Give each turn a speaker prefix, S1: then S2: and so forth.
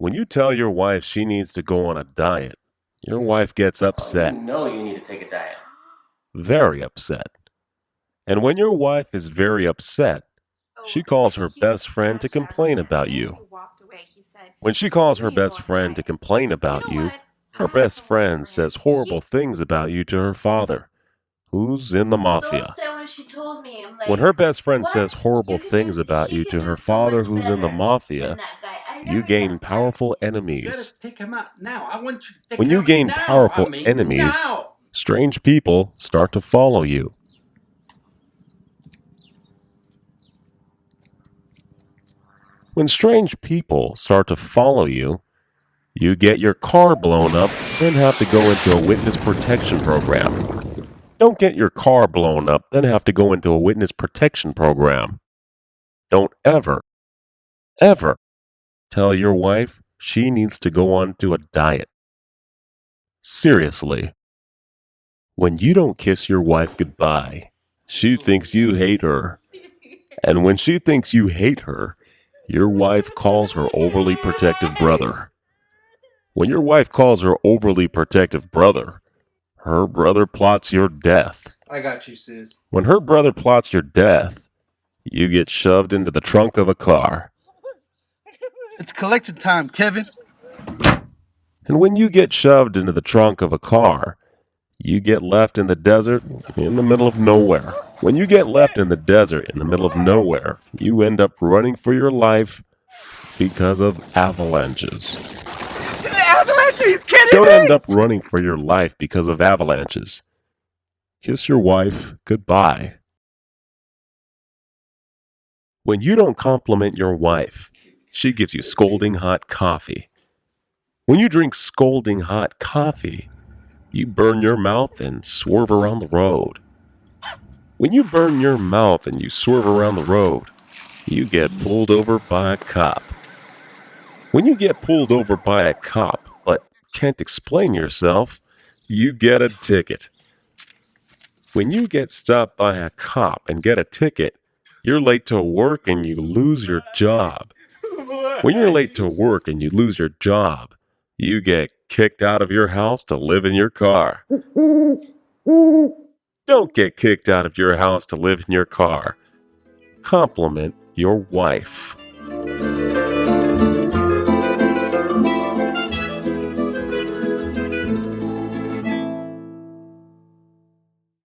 S1: When you tell your wife she needs to go on a diet, your wife gets upset.
S2: You know you need to take a diet.
S1: Very upset. And when your wife is very upset, she calls her best friend to complain about you. When she calls her best friend to complain about you, her best friend says horrible things about you to her father, who's in the mafia. When her best friend says horrible things about you to her father, who's in the mafia, you gain powerful enemies.
S3: Take him out now. I want you to take
S1: When you gain powerful enemies, strange people start to follow you. When strange people start to follow you, you get your car blown up and have to go into a witness protection program. Don't get your car blown up, then have to go into a witness protection program. Don't ever tell your wife she needs to go on to a diet. Seriously. When you don't kiss your wife goodbye, she thinks you hate her. And when she thinks you hate her, your wife calls her overly protective brother. When your wife calls her overly protective brother, her brother plots your death.
S3: I got you, sis.
S1: When her brother plots your death, you get shoved into the trunk of a car.
S3: It's collection time, Kevin.
S1: And when you get shoved into the trunk of a car, you get left in the desert in the middle of nowhere. When you get left in the desert in the middle of nowhere, you end up running for your life because of avalanches.
S3: Avalanche? Are you kidding
S1: Don't
S3: me?
S1: end up running for your life because of avalanches. Kiss your wife goodbye. When you don't compliment your wife, she gives you scolding hot coffee. When you drink scolding hot coffee, you burn your mouth and swerve around the road. When you burn your mouth and you swerve around the road, you get pulled over by a cop. When you get pulled over by a cop but can't explain yourself, you get a ticket. When you get stopped by a cop and get a ticket, you're late to work and you lose your job. When you're late to work and you lose your job, you get kicked out of your house to live in your car. Don't get kicked out of your house to live in your car. Compliment your wife.